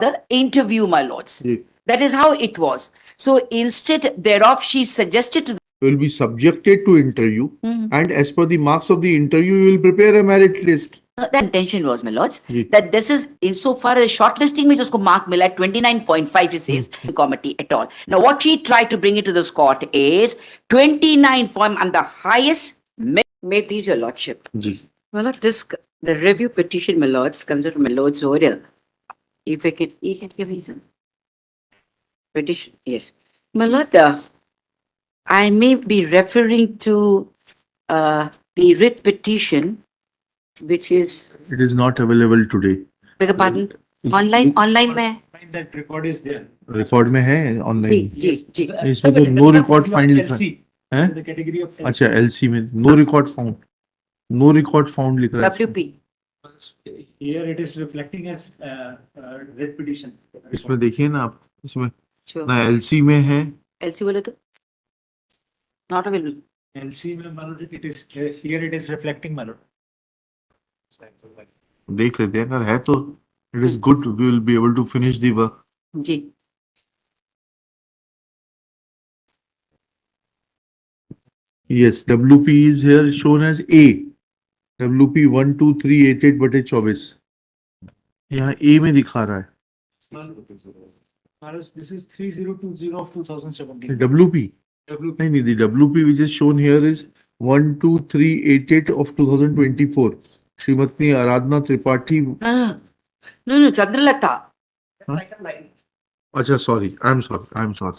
the interview, my lords. Yeah. That is how it was. So instead thereof, she suggested to will be subjected to interview, and as per the marks of the interview, you will prepare a merit list. the intention was, my lords, Yeah. that this is insofar as shortlisting में जिसको mark मिला 29.5, it says committee at all. Now what she tried to bring it to this court is 29 point and the highest. May please your lordship. Ji. My lord, the review petition, my lords, comes out of my lord's order. If I can, you can give reason. Petition, yes. My lord, I may be referring to the writ petition, which is, It is not available today. beg your pardon, online में है? That record is there. Record में है जी online. जी जी. इसमें तो no record find लिखा है. LC. हैं? The category of LC. अच्छा LC में no record found. No record found लिख रहा है. WP. Here it is reflecting as writ petition. इसमें देखिए ना आप, इसमें Sure. ना LC में है. LC बोले तो? Not available. LC में मालूम it is here it is reflecting मालूम. देख लेते हैं, अगर है तो it is good, we will be able to finish the work. Ji. Yes, WP is here shown as A. WP 12388/24. यहाँ A में दिखा रहा है. This is 3020 of 2017. WP. WP. नहीं, the WP which is shown here is 12388 of 2024. Shrimati Aradhana Tripathi. No, Chandralata. अच्छा, sorry. I'm sorry.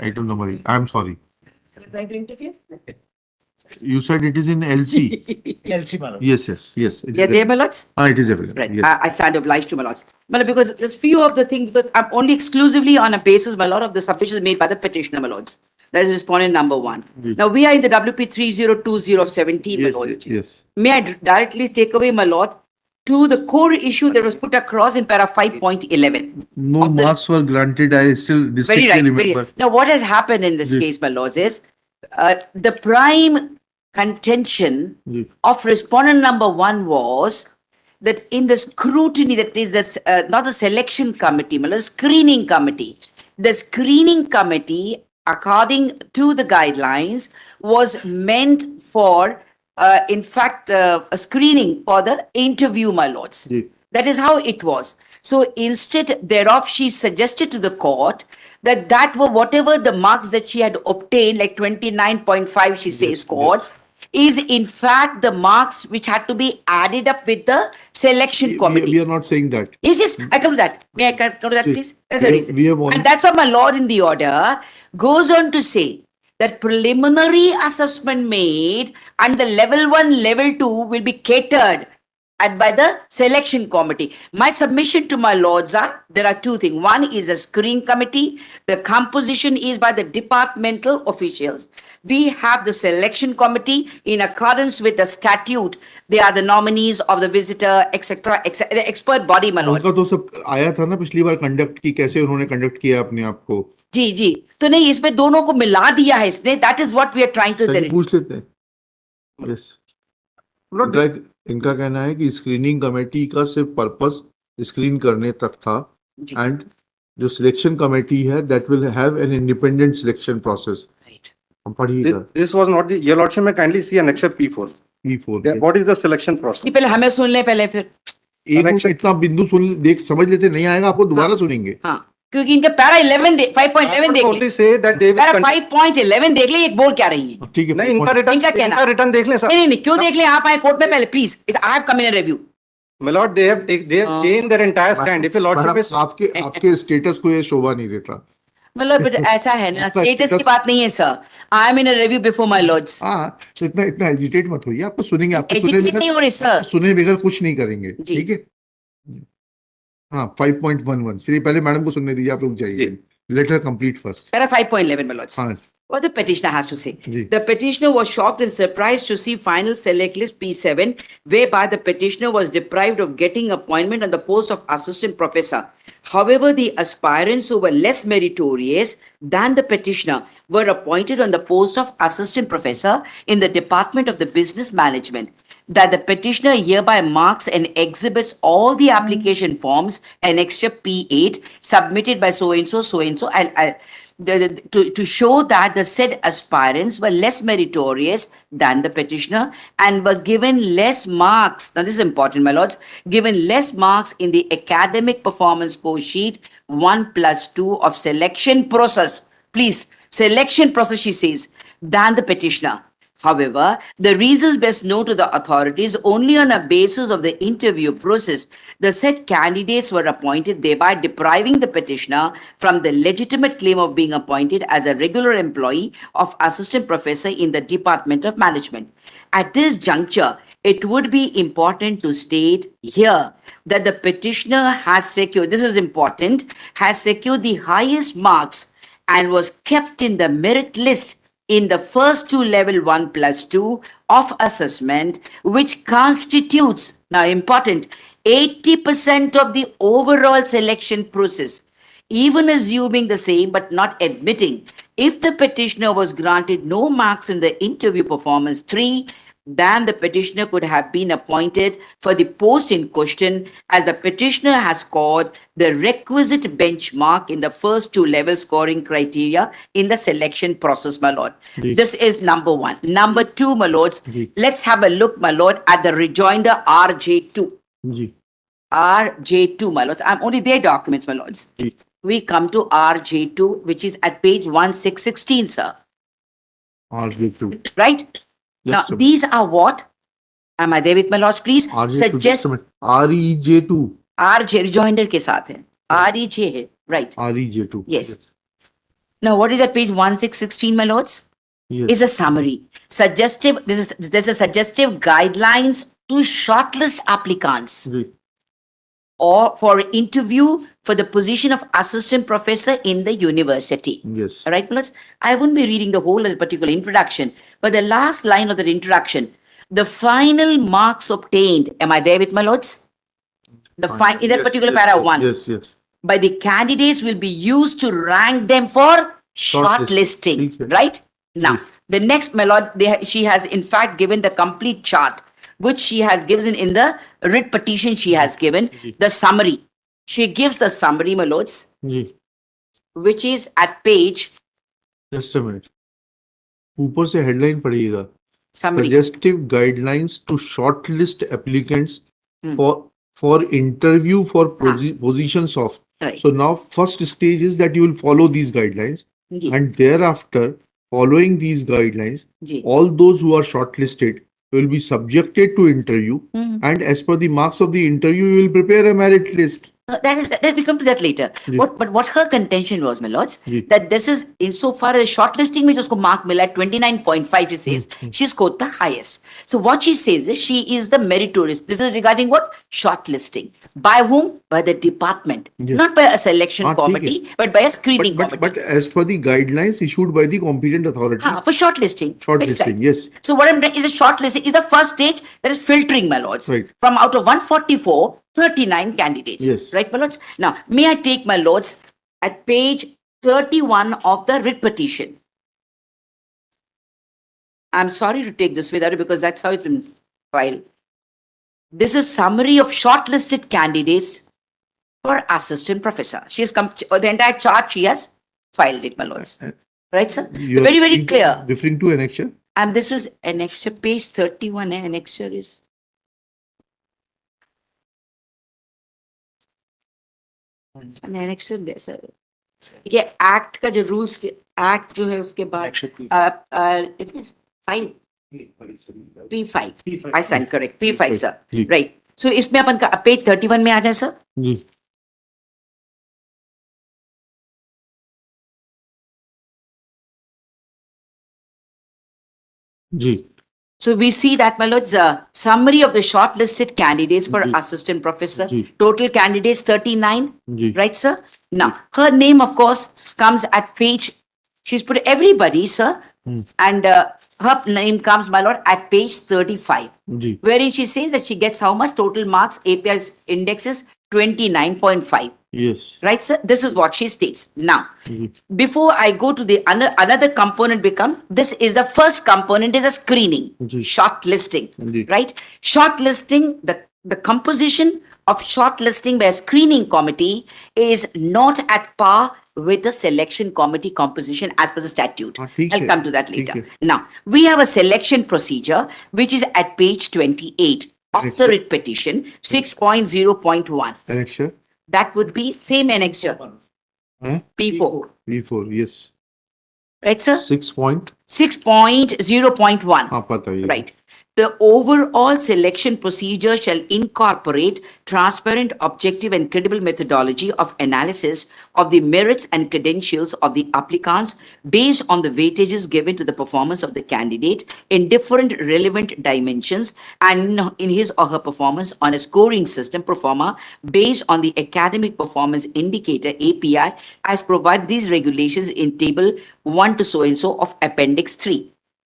Item number 8. I'm sorry. Trying to interfere? You said it is in LC. LC मालूम. Yes. It is Yeah, there, my lords. it is available. Right. Yes. I stand obliged to my lords. Well, because there's few of the things, because I'm only exclusively on a basis, my lord, of the submissions made by the petitioner, my lords. That is respondent number 1. Yes. Now we are in the WP 3020 of 17, my lords. Yes. May I directly take away, my lord, to the core issue that was put across in para 5.11. No Of the- marks were granted. I still Very distinctly right. remember. Now, what has happened in this Yes. case, my lords, is the prime contention Yes. of respondent number 1 was that in the scrutiny, that is this, not the selection committee, but the screening committee. The screening committee, according to the guidelines, was meant for, in fact, a screening for the interview, my lords. Yes. That is how it was. So instead thereof, she suggested to the court that were whatever the marks that she had obtained, like 29.5, she says, court, is in fact the marks which had to be added up with the selection committee. We are not saying that. Yes, I come to that. May I come to that, See, please? That's the reason. we have only- And that's what my lord in the order goes on to say that preliminary assessment made and the level 1, level 2 will be catered at by the selection committee. My submission to my lords are, there are two things. One is a screening committee. The composition is by the departmental officials. We have the selection committee in accordance with the statute. They are the nominees of the visitor, etc., the expert body, my lord. उनका तो सब आया था ना पिछली बार conduct की, कैसे उन्होंने कंडक्ट किया अपने आप को. जी. तो नहीं, इसमें दोनों को मिला दिया है इसने. That is what we are trying to do. पूछ लेते हैं. Yes. इनका कहना है कि स्क्रीनिंग कमेटी का सिर्फ पर्पस स्क्रीन करने तक था, जी. एंड जो सिलेक्शन कमेटी है that will have an independent selection process. Right. हम पढ़िएगा. This was not the, your lordship may kindly see annexure P4. P4. Yeah, what is the selection process? ये पहले हमें सुन ले पहले फिर. एक Annexure- इतना बिंदु सुन देख समझ लेते, नहीं आएगा आपको दोबारा सुनेंगे. हाँ, क्योंकि इनका पैरा 11 5.11 देख ले. Only say that they will para continue. 5.11 देख ले, ये बोल क्या रही है. ठीक है. नहीं, इनका रिटर्न, इनका कहना- इनका रिटर्न देख लें सर. नहीं, क्यों देख ले, आप आए कोर्ट में पहले please. I have come in review. My lord, they have changed their entire stand. If your lordship is आपके स्टेटस को ये शोभा नहीं देता. मतलब ऐसा है ना, ऐसा स्टेटस की status- बात नहीं है sir. I am in review before my Lord's. हाँ, तो इतना एजिटेट मत होइए, आपको सुनेंगे, आपको एजुकेट नहीं हो रही सर. सुने बगैर कुछ नहीं करेंगे. जी. ठीक है. हाँ, 5.11. चलिए पहले मैडम को सुनने दीजिए, आप रुक जाइए. Let her complete first. Para 5.11 my lords. हाँ. What the petitioner has to say. जी. The petitioner was shocked and surprised to see final select list P7, whereby the petitioner was deprived of getting appointment on the post of assistant professor. However, the aspirants who were less meritorious than the petitioner were appointed on the post of assistant professor in the Department of the Business Management. that the petitioner hereby marks and exhibits all the application forms annexure P8 submitted by so and so and to show that the said aspirants were less meritorious than the petitioner and were given less marks. Now, this is important, my lords. Given less marks in the academic performance score sheet 1+2 of selection process. Please, selection process, she says, than the petitioner. However, the reasons best known to the authorities only on a basis of the interview process, the said candidates were appointed, thereby depriving the petitioner from the legitimate claim of being appointed as a regular employee of assistant professor in the Department of Management. At this juncture, it would be important to state here that the petitioner has secured, this is important, has secured the highest marks and was kept in the merit list in the first two level 1+2 of assessment, which constitutes, now important, 80% of the overall selection process. Even assuming the same but not admitting, if the petitioner was granted no marks in the interview performance 3, then the petitioner could have been appointed for the post in question, as the petitioner has scored the requisite benchmark in the first two level scoring criteria in the selection process, my lord. Ji. This is number one. Number two, my lords, Ji. let's have a look, my lord, at the rejoinder RJ2. जी RJ2, my lords. I'm only their documents, my lords. जी We come to RJ2, which is at page 1616, sir. RJ2 Right? Now, Just a these are what? Am I there with my lords, please? RJ2 Suggest just a minute. REJ2 RJ rejoinder के साथ है. REJ है. Right. REJ2 Yes. Now, what is at page 1616, my lords? yes Is a summary. Suggestive, there's a suggestive guidelines to shortlist applicants ji or for interview for the position of assistant professor in the university. yes All right, my lords? I won't be reading the whole of the particular introduction, but the last line of the introduction, the final marks obtained, am I there with my lords? In that Yes, particular yes, para yes, one, yes yes by the candidates will be used to rank them for shortlisting, ठीक है. right? Now, Yes. the next, my lord, she has in fact given the complete chart, which she has given in the writ petition she has given, the summary. She gives the summary, my lords, जी which is at page, just a minute ऊपर से headline पढ़िएगा summary. suggestive guidelines to shortlist applicants Hmm. for interview for Ah. positions of. Right. So now first stage is that you will follow these guidelines Ji, and thereafter following these guidelines ji. all those who are shortlisted will be subjected to interview Hmm. and as per the marks of the interview you will prepare a merit list. That we come to that later. Ji. But what her contention was, my lords, Ji. that this is insofar as shortlisting में जिसको mark मिला 29.5, she says she scored the highest. So what she says is she is the meritorious. This is regarding what? Shortlisting. By whom? By the department, Yes. not by a selection हाँ, ठीक है. committee, but by a screening But committee. as per the guidelines issued by the competent authority, For shortlisting. Very shortlisting, right. yes. So what I'm is a shortlisting is the first stage, that is filtering, my lords. Right. From out of 144, 39 candidates. Yes. Right, my lords? Now, may I take, my lords, at page 31 of the writ petition. I'm sorry to take this without it because that's how it's been filed. This is summary of shortlisted candidates for assistant professor. She has come, the entire chart she has filed it, my lords. Right, sir? So You're very, very clear. Referring to annexure? And this is annexure, page 31, annexure is. And annexure there, sir. ये act का जो rules act जो है उसके बाद it is 5 P5 P5. I stand correct P5 sir जी. Right so इसमें अपन का पेज 31 में आ जाए सर जी जी So we see that, my lords, summary of the shortlisted candidates for Ji. assistant professor. Ji. Total candidates 39. जी Right, sir? Now, her name, of course, comes at page, she's put everybody, sir. And her name comes, my lord, at page 35, जी wherein she says that she gets how much total marks, API's index is 29.5. Yes. Right, sir? This is what she states. Now, Mhm. before I go to the another component becomes, this is the first component is a screening, जी. shortlisting, जी. right? Shortlisting, the composition of shortlisting by a screening committee is not at par with the selection committee composition as per the statute. हाँ, ठीक I'll है, come to that ठीक later. है। Now, we have a selection procedure which is at page 28 of Correct, the sir. writ petition 6.0.1. Annexure. That would be same annexure, Huh? P4. P4. Yes. Right, sir? 6 point. 6.0.1. हाँ पता है। Right. The overall selection procedure shall incorporate transparent, objective, and credible methodology of analysis of the merits and credentials of the applicants based on the weightages given to the performance of the candidate in different relevant dimensions and in his or her performance on a scoring system pro forma based on the academic performance indicator API as provide these regulations in table 1 to so and so of appendix 3.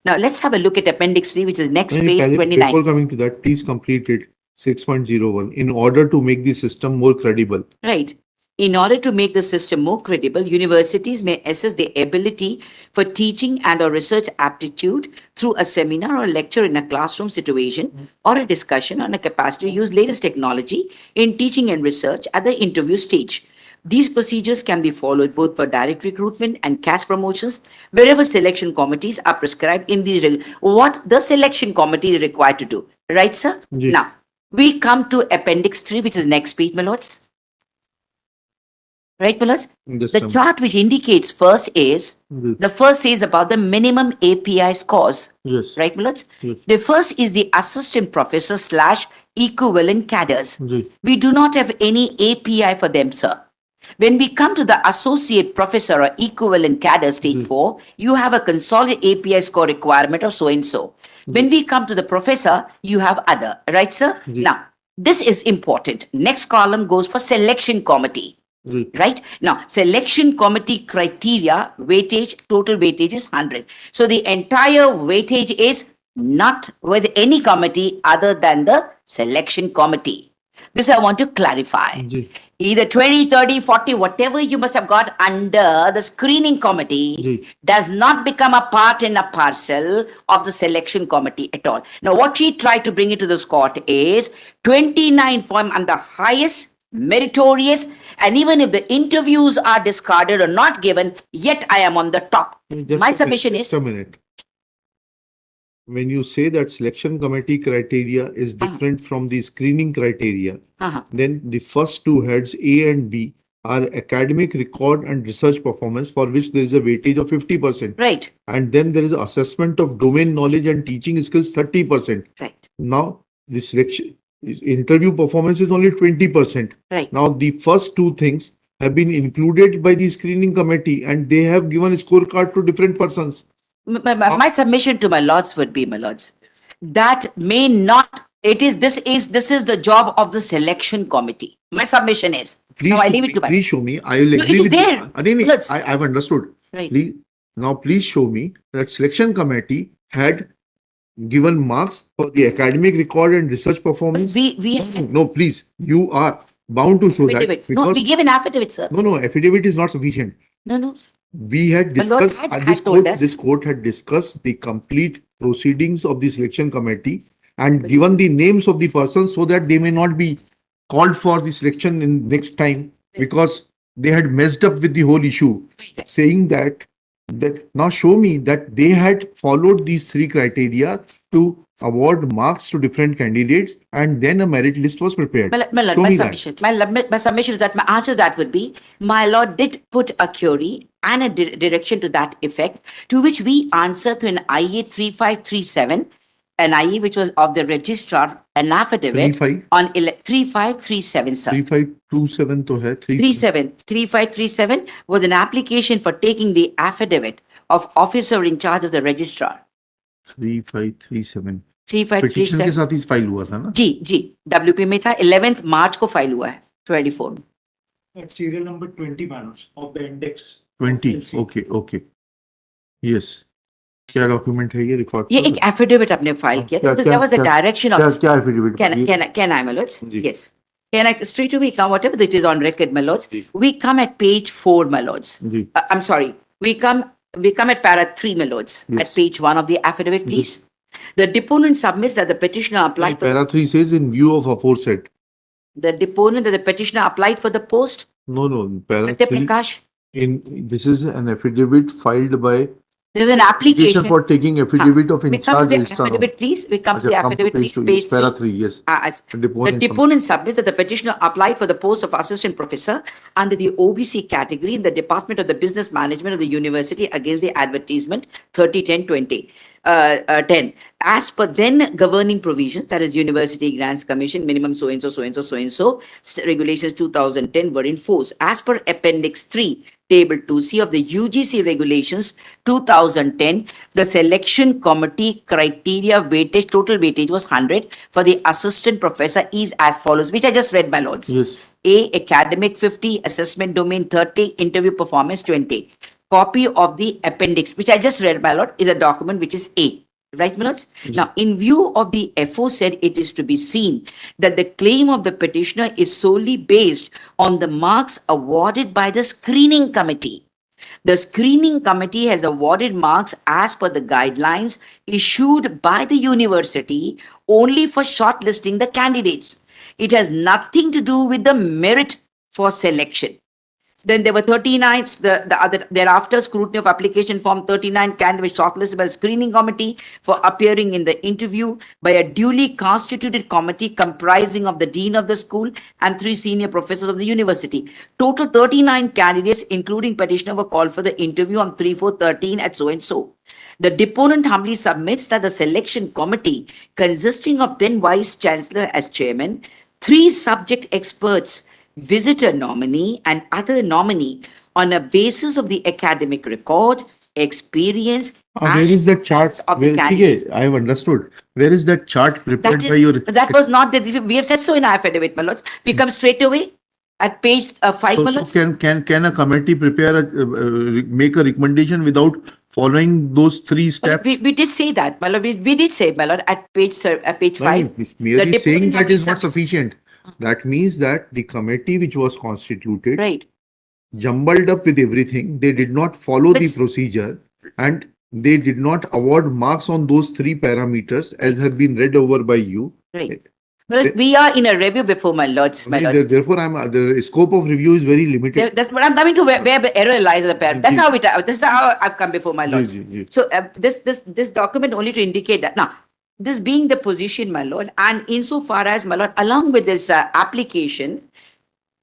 Now, let's have a look at Appendix 3, which is next नहीं, page पहले- 29. Before coming to that, please complete it. 6.01 in order to make the system more credible. Right. In order to make the system more credible, universities may assess their ability for teaching and or research aptitude through a seminar or lecture in a classroom situation or a discussion on a capacity to use latest technology in teaching and research at the interview stage. These procedures can be followed both for direct recruitment and caste promotions wherever selection committees are prescribed in these what the selection committee is required to do. Right, sir? Yes. Now, we come to Appendix 3, which is next page, my lords. Right, my lords? This The time. chart which indicates first is, Yes. the first is about the minimum API scores. Yes. Right, my lords? Yes. The first is the assistant professor / equivalent cadres. जी. We do not have any API for them, sir. When we come to the associate professor or equivalent cadre state 4, you have a consolidated API score requirement of so and so. When we come to the professor, you have other, right, sir? Ji. Now, this is important. Next column goes for selection committee. जी. Right? Now, selection committee criteria, weightage, total weightage is 100. So the entire weightage is not with any committee other than the selection committee. This I want to clarify. जी. Either 20, 30, 40, whatever you must have got under the screening committee Ji. does not become a part and a parcel of the selection committee at all. Now, what she tried to bring into this court is 29 form and the highest meritorious, and even if the interviews are discarded or not given, yet I am on the top. Just My a submission minute, is, just a minute. When you say that selection committee criteria is different from the screening criteria, uh-huh, then the first two heads A and B are academic record and research performance for which there is a weightage of 50%. right, And then there is assessment of domain knowledge and teaching skills 30%. right, Now, the selection interview performance is only 20%. right. Now, the first two things have been included by the screening committee and they have given a scorecard to different persons. My submission to my lords would be, my lords, that may not, this is the job of the selection committee. My submission is. Please, Now I show leave me- it to my. please show me. I will No, it agree is with there. you. No, Let's- I've understood. Right. Please, now please show me that selection committee had given marks for the academic record and research performance. We No, please, you are bound to show that affidavit. No, because we give an affidavit, sir. no, affidavit is not sufficient. No. We had My lord discussed, had this told court, us. this court had discussed the complete proceedings of the selection committee and given the names of the persons so that they may not be called for the selection in next time because they had messed up with the whole issue, saying that now show me that they had followed these three criteria to award marks to different candidates and then a merit list was prepared. My Show me that. submission. My submission is that my answer to that would be, my lord did put a query and a direction to that effect, to which we answer to an IA 3537, an IA which was of the registrar, an affidavit 35? on 3537, sir. 3527 to hai, 3537 was an application for taking the affidavit of officer in charge of the registrar. 3537 petition के 3537 साथ ही file हुआ था ना जी WP में था 11th मार्च को file हुआ है 24 At serial number 20 manus of the index. of 20 LC. Okay yes क्या डॉक्यूमेंट है ये रिकॉर्ड ये एक एफिडेविट आपने फाइल किया था, क्या- there was a क्या- direction क्या of क्या affidavit can I my lords? जी। Yes. Can I straight away come, whatever it is on record, my lords, Ji. we come at page 4, my lords. Ji. I'm sorry, we come at para 3, my lords, Yes. at page 1 of the affidavit, please. The deponent submits that the petitioner applied for, Para 3 says in view of aforesaid. the deponent that the petitioner applied for the post, No, para Satya 3 Prakash. this is an affidavit filed by There's an application application. for taking affidavit of We come to in-charge the registrar. affidavit, please. We come to Acha, the come affidavit, page please, 2, page Para 3. 3, yes. The Deponent deponent submits that the petitioner applied for the post of assistant professor under the OBC category in the Department of the Business Management of the University against the advertisement 30-10-20. 10. As per then governing provisions, that is University Grants Commission, minimum so-and-so, regulations 2010 were in force. As per Appendix 3, Table 2C of the UGC regulations 2010, the selection committee criteria weightage, total weightage was 100 for the assistant professor is as follows, which I just read, my lords. Yes. A, academic 50, assessment domain 30, interview performance 20. Copy of the appendix, which I just read, my lord, is a document which is A. Right, my lords? Now, in view of the aforesaid, it is to be seen that the claim of the petitioner is solely based on the marks awarded by the screening committee. The screening committee has awarded marks as per the guidelines issued by the university only for shortlisting the candidates. It has nothing to do with the merit for selection. Then there were 39, thereafter scrutiny of application form 39 candidates shortlisted by the screening committee for appearing in the interview by a duly constituted committee comprising of the dean of the school and 3 senior professors of the university. Total 39 candidates, including petitioner, were called for the interview on 3/4/13 at so-and-so. The deponent humbly submits that the selection committee, consisting of then Vice Chancellor as chairman, 3 subject experts, visitor nominee and other nominee on a basis of the academic record, experience. Where is that chart? of the Where, candidates. I have understood. Where is that chart prepared by your? That was not that we have said so in our affidavit, my lords. We come straight away at page 5, my So lords. can a committee prepare make a recommendation without following those 3 steps? We did say that, my lord. We did say, my lord, at page 5. No, it's merely The saying deponent that is not submits- sufficient. That means that the committee which was constituted Right. jumbled up with everything. They did not follow the Let's- procedure and they did not award marks on those 3 parameters as have been read over by you. Right. Well, we are in a review before my lords, my lords. Therefore, the scope of review is very limited. That's what I'm coming to where the error lies in the parent. That's how that's how I've come before my lords. Ji. So this document only to indicate that now, this being the position, my lord, and insofar as my lord, along with this application,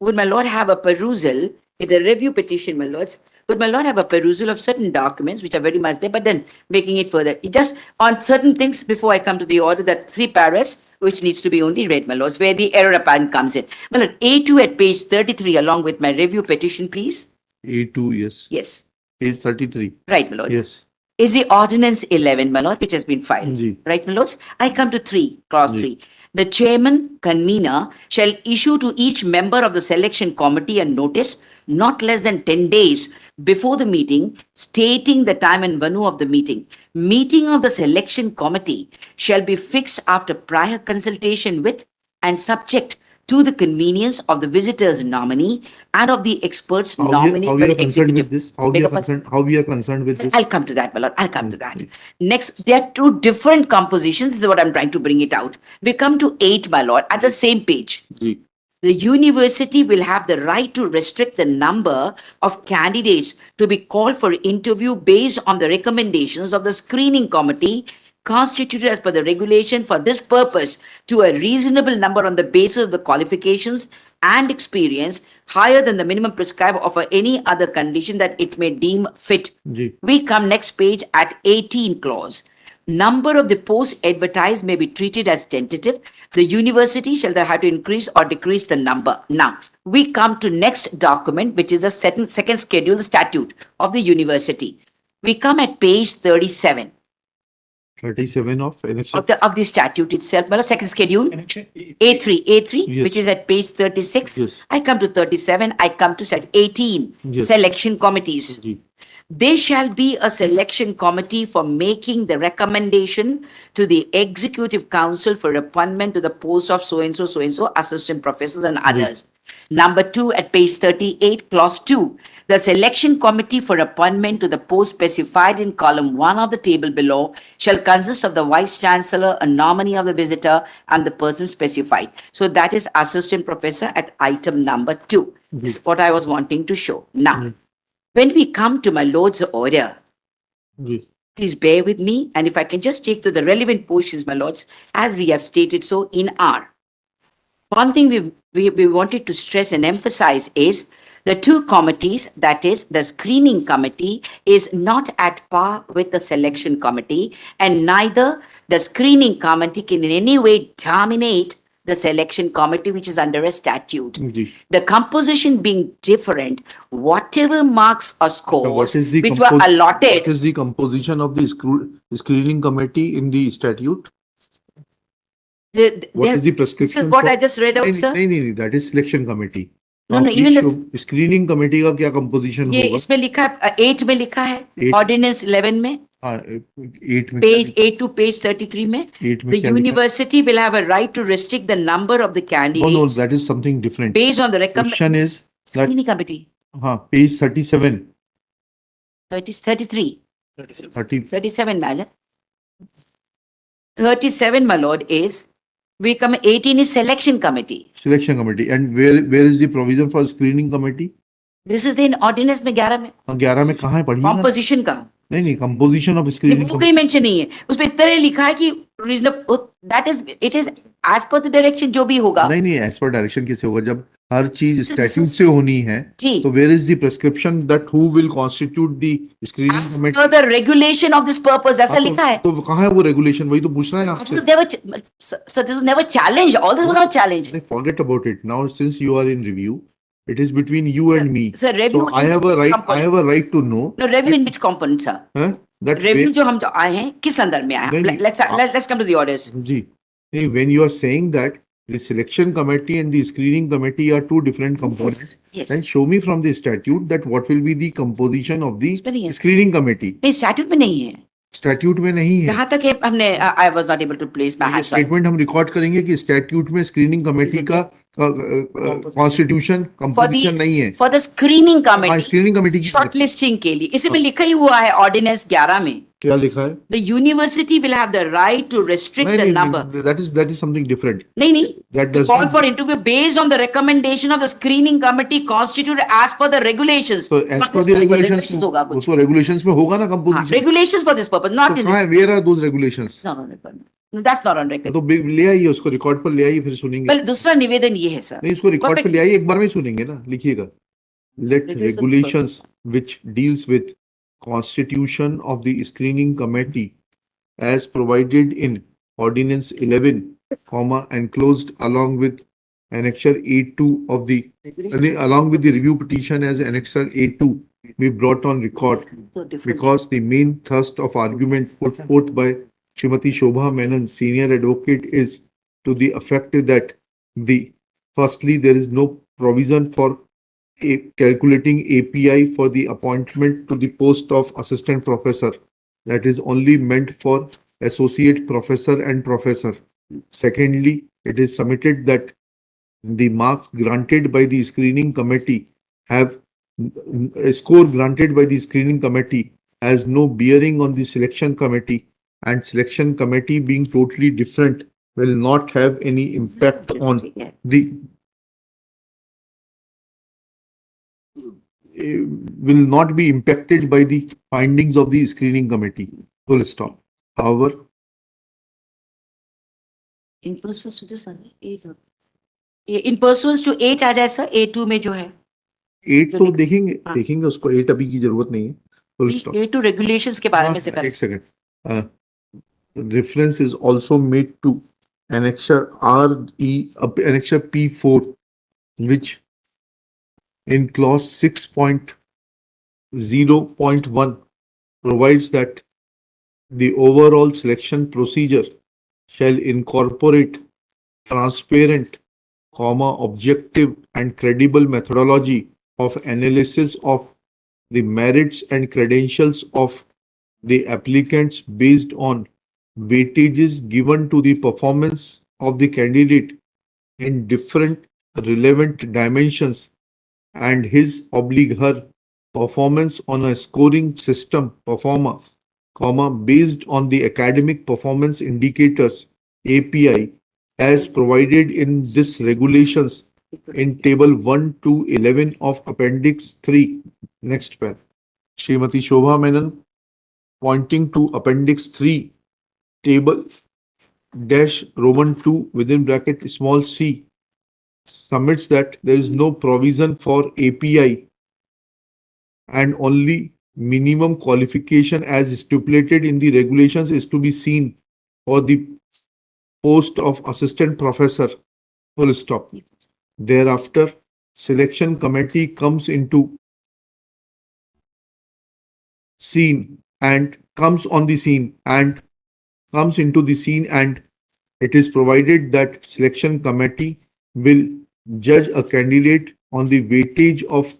would my lord have a perusal in the review petition, my lords? Would my lord have a perusal of certain documents which are very much there, but then making it further? It just on certain things before I come to the order, that 3 paras which needs to be only read, my lords, where the error apparent comes in. My lord, A2 at page 33, along with my review petition, please. A2, yes. Yes, Page 33. right, my lord. Yes. Is the ordinance 11, my lord, which has been filed. Ji. Right, my lords? I come to 3, clause Ji. 3. The chairman, convener, shall issue to each member of the selection committee a notice not less than 10 days before the meeting, stating the time and venue of the meeting. Meeting of the selection committee shall be fixed after prior consultation with and subject to the convenience of the visitor's nominee and of the expert's nominee How for we are the concerned with executive. this? How we are concerned with this? I'll come to that, my lord. I'll come to that. Next, there are 2 different compositions. This is what I'm trying to bring it out. We come to 8, my lord, at the same page. Ji. The university will have the right to restrict the number of candidates to be called for interview based on the recommendations of the screening committee constituted as per the regulation for this purpose to a reasonable number on the basis of the qualifications and experience higher than the minimum prescribed or for any other condition that it may deem fit. Ji. We come next page at 18 clause. Number of the posts advertised may be treated as tentative. The university shall have to increase or decrease the number. Now, we come to next document, which is the second schedule, the statute of the university. We come at page 37 37 of election. of the statute itself. Well, second schedule, Connection. A3, Yes. which is at page 36. Yes. I come to 37. I come to 18, Yes. selection committees. Ji. There shall be a selection committee for making the recommendation to the executive council for appointment to the post of so and so assistant professors and others. Number 2 at page 38, clause 2, the selection committee for appointment to the post specified in column 1 of the table below shall consist of the vice chancellor, a nominee of the visitor, and the person specified. So that is assistant professor at item number 2. This is what I was wanting to show. Now, when we come to my Lord's order, जी, please bear with me, and if I can just take to the relevant portions, my lords, as we have stated so in our. One thing we wanted to stress and emphasize is the two committees, that is, the screening committee is not at par with the selection committee, and neither the screening committee can in any way dominate the selection committee, which is under a statute. जी. The composition being different, whatever marks or So scores what is the which were What allotted, is the composition of the screening committee in the statute? What is the this prescription? is what for- I just read out, नहीं, sir. नहीं, नहीं, नहीं, that is selection committee. No, Now no, please even the- show screening committee का क्या composition ये होगा? इसमें लिखा है 8 में लिखा है, Eight. ऑर्डिनेंस 11 में, हाँ, 8 में पेज 8 to page 33 में. 8 में The क्या लिखा है? university will have a right to restrict the number of the No, no, candidates that is something different. based on the Question is that, screening committee. हाँ, page 37, 33, 30, 37, madam. 37, my lord, is, we come 18 is selection committee. selection committee. And where is the provision for screening committee? This is in ordinance में 11 में, हाँ, 11 में कहाँ है पढ़िए? composition का. नहीं, नहीं, composition of नहीं, screening वो committee. कहीं मेंशन नहीं है, उसपे इतना ही लिखा है कि reasonable, that is, it is as per the direction जो भी होगा. नहीं, नहीं, as per direction कैसे होगा जब हर चीज So this statute is- से होनी है? जी, So where is the prescription that who will constitute the screening as committee? per the regulation of this purpose, ऐसा हाँ, लिखा है. तो कहाँ है वो regulation? वही तो पूछ रहे हैं It आपसे. was never, sir, this was never challenged. All this was not challenged. Forget about it. Now, since you are in review, it is between you Sir, and me. sir, review So I is have a which right. I component? have a right to know. No, review in which component, sir? Huh? That Review way- जो हम जो आए हैं, किस अंदर में आए हैं? नहीं, Let's come to the orders. जी, नहीं, when you are saying that the selection committee and the screening committee are two different components, Yes. then show me from the statute that what will be the composition of the इसमें नहीं है. screening committee. नहीं, statute में नहीं है. Statute में नहीं है. जहाँ तक ये हमने, I was not able to place my ये hands on. स्टेटमेंट हम रिकॉर्ड करेंगे कि स्टैट्यूट में स्क्रीनिंग कमेटी Is it का कॉन्स्टिट्यूशन कंपोजिशन नहीं है. For the screening हाँ, committee, स्क्रीनिंग कमेटी की shortlisting के लिए, इसमें लिखा ही हुआ है ऑर्डिनेंस 11 में. क्या लिखा है? The university will have the right to restrict the number. that is something different. नहीं नहीं. That The does call not. for interview based on the recommendation of the screening committee constituted as per the regulations. So as Not per this the purpose, regulations, होगा कुछ. उसको regulations में होगा ना हाँ, composition. regulations for this purpose, not तो in कहाँ this. है? Where are those regulations? It's not on record. No, that's not on record. तो ले आइए उसको रिकॉर्ड पर ले आइए फिर सुनेंगे. Well, दूसरा निवेदन ये है सर. नहीं, उसको रिकॉर्ड पे Perfect. ले आइए, एक बार में ही सुनेंगे ना. लिखिएगा. Let Regulations for- regulations which deals with constitution of the screening committee as provided in ordinance 11 comma enclosed along with annexure A2 of the along with the review petition as annexure A2 be brought on record So different. because the main thrust of argument put forth by Srimati Shobha Menon, senior advocate, is to the effect that firstly, there is no provision for calculating API for the appointment to the post of assistant professor. That is only meant for associate professor and professor. Secondly, it is submitted that the marks granted by the screening committee have a score granted by the screening committee has no bearing on the selection committee, and selection committee being totally different will not have any impact on Yeah. the will not be impacted by the findings of the screening committee. Full stop. However, In pursuance to this, in pursuance to 8 आ जाए sir, A2 में जो है. 8 जो तो लिख- देखेंगे हाँ। देखेंगे उसको. 8 अभी की जरूरत नहीं है. Full stop. A2 regulations के बारे में से कर. एक second. Reference is also made to annexure annexure P4, which in clause 6.0.1 provides that the overall selection procedure shall incorporate transparent, objective and credible methodology of analysis of the merits and credentials of the applicants based on weightages given to the performance of the candidate in different relevant dimensions and his oblique her performance on a scoring system performer, based on the academic performance indicators API as provided in this regulations in table 1 to 11 of appendix 3. Next pair. Srimati Shobha Menon pointing to appendix 3 table dash Roman 2 within bracket small c submits that there is no provision for API and only minimum qualification as stipulated in the regulations is to be seen for the post of assistant professor. Full stop. Thereafter, selection committee comes into scene and comes on the scene and comes into the scene, and it is provided that selection committee will judge a candidate on the weightage of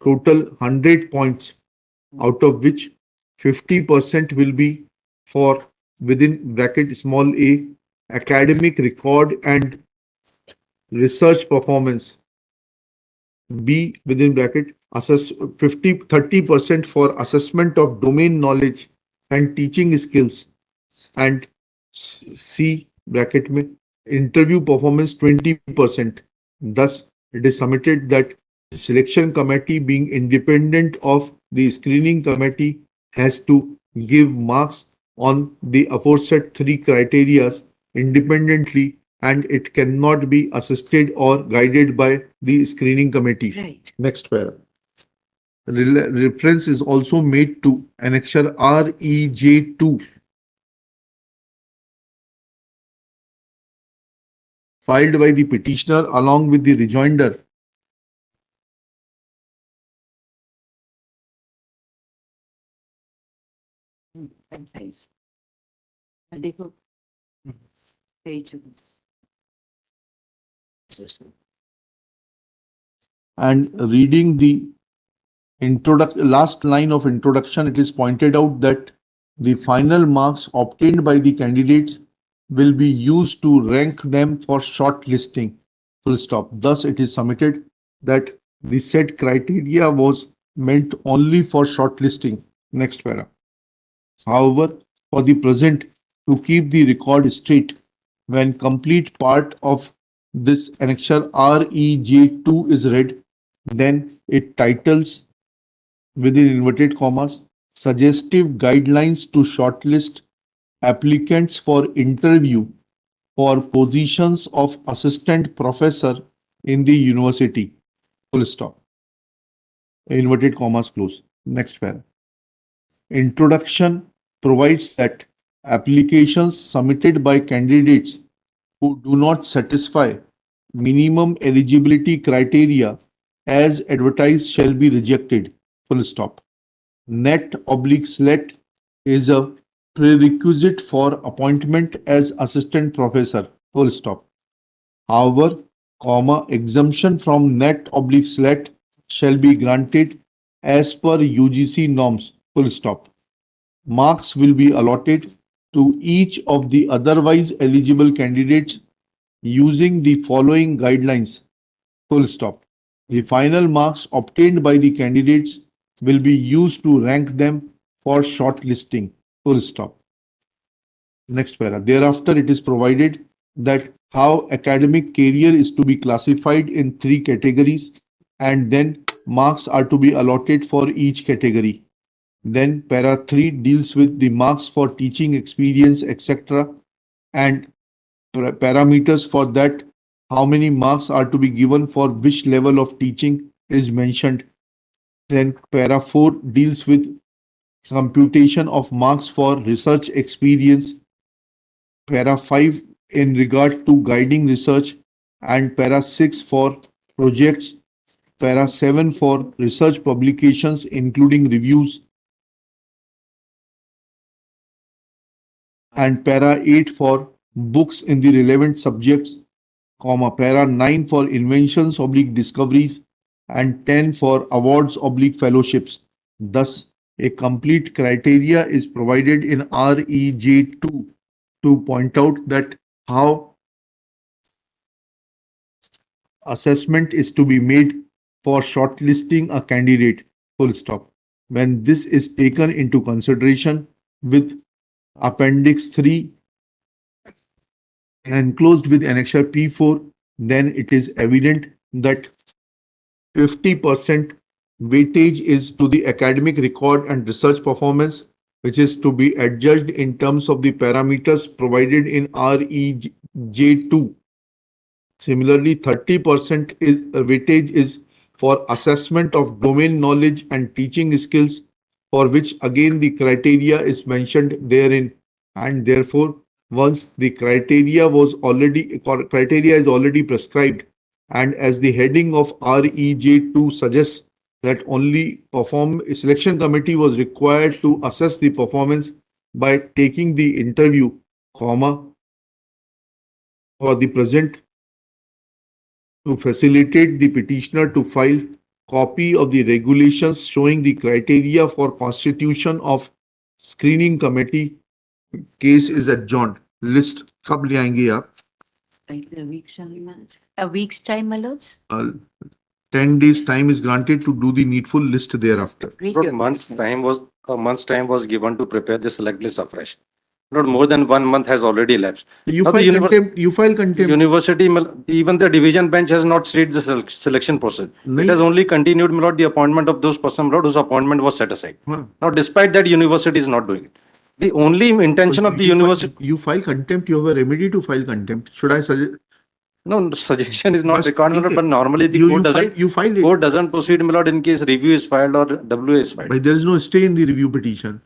total 100 points, out of which 50% will be for within bracket small a academic record and research performance, B within bracket assess 30% for assessment of domain knowledge and teaching skills, and C bracket में interview performance 20%. Thus, it is submitted that the selection committee, being independent of the screening committee, has to give marks on the aforesaid three criteria independently, and it cannot be assisted or guided by the screening committee. Right. Next paragraph. Reference is also made to Annexure REJ2 filed by the petitioner along with the rejoinder Nice. देखो page and reading the last line of introduction, it is pointed out that the final marks obtained by the candidates will be used to rank them for shortlisting. Full stop. Thus, it is submitted that the said criteria was meant only for shortlisting. Next para. However, for the present, to keep the record straight, when complete part of this annexure REJ2 is read, then it titles within inverted commas suggestive guidelines to shortlist applicants for interview for positions of assistant professor in the university. Full stop. Inverted commas close. Next paragraph. Introduction provides that applications submitted by candidates who do not satisfy minimum eligibility criteria as advertised shall be rejected. Full stop. Net/SLET is a prerequisite for appointment as assistant professor. Full stop. However, exemption from net/SLET shall be granted as per UGC norms. Full stop. Marks will be allotted to each of the otherwise eligible candidates using the following guidelines. Full stop. The final marks obtained by the candidates will be used to rank them for shortlisting. Full stop. Next para. Thereafter, it is provided that how academic career is to be classified in three categories, and then marks are to be allotted for each category. Then para 3 deals with the marks for teaching experience, etc. and parameters for that, how many marks are to be given for which level of teaching is mentioned. Then para 4 deals with computation of marks for research experience. Para 5 in regard to guiding research, and para 6 for projects. Para 7 for research publications including reviews, and para 8 for books in the relevant subjects, para 9 for inventions/discoveries, and 10 for awards/fellowships. Thus, a complete criteria is provided in REJ2 to point out that how assessment is to be made for shortlisting a candidate, full stop. When this is taken into consideration with Appendix 3 enclosed with Annexure P4, then it is evident that 50% weightage is to the academic record and research performance, which is to be adjudged in terms of the parameters provided in REJ2. Similarly, 30% weightage is for assessment of domain knowledge and teaching skills, for which again the criteria is mentioned therein, and therefore once the criteria is already prescribed, and as the heading of REJ2 suggests that only selection committee was required to assess the performance by taking the interview, for the present, to facilitate the petitioner to file copy of the regulations showing the criteria for constitution of screening committee, case is adjourned. List कब ले आएंगे आप? A week's time, my lords. 10 days time is granted to do the needful list thereafter. Review. a month's time was given to prepare the select list afresh. Not more than 1 month has already elapsed. You Now the file contempt. You file contempt. University, even the division bench has not started the selection process. नहीं. It has only continued, my lord, the appointment of those persons, my lord, whose appointment was set aside. हाँ. Now, despite that, university is not doing it. The only intention of the You file- university, You file contempt. You have a remedy to file contempt. Should I suggest? no, suggestion is not बस required, my ठीक lord, है. but normally the You court file. doesn't, You file it. court doesn't proceed, my lord, in case review is filed or WA is filed. But there is no stay in the review petition.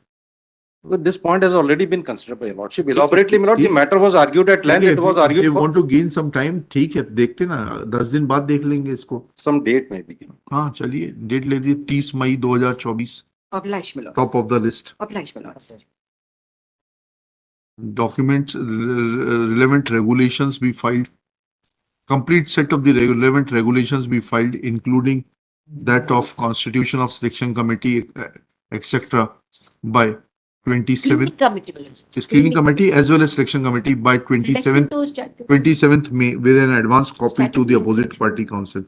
But this point has already been considered by your lordship. Elaborately, my lord, the matter was argued at length, Okay, it was if argued they for want to gain some time, ठीक है, देखते ना, 10 दिन बाद देख लेंगे इसको. some date maybe. हाँ, चलिए, डेट ले लीजिए 30 मई 2024, Oblige, my lords. top of the list. Oblige, my lords. Documents, relevant regulations be filed. Complete set of the relevant regulations be filed, including that of Constitution of Selection Committee, etc. by 27th. Screening committee, my lords. Screening committee as well as selection committee by 27th May with an advance copy to the opposite party council.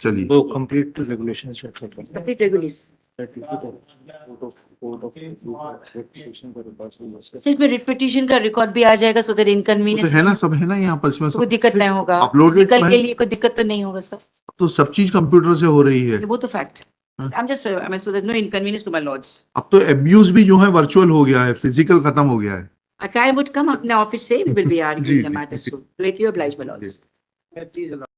चलिए. So complete regulations. Complete regulation. सिर्फ में repetition का record भी आ जाएगा so that तो inconvenience है ना, सब है ना यहाँ पर, इसमें कोई सब दिक्कत नहीं होगा. Uploaded फिजिकल file- के लिए कोई दिक्कत तो नहीं होगा सर. तो सब चीज कंप्यूटर से हो रही है. वो तो fact. I am just I mean so there is no inconvenience to my lords. अब तो एब्यूज भी जो है वर्चुअल हो गया है, फिजिकल खत्म हो गया है. A time would come अपने ऑफिस से we will be जी, arguing the जी, matter. जी. So greatly obliged, my lords.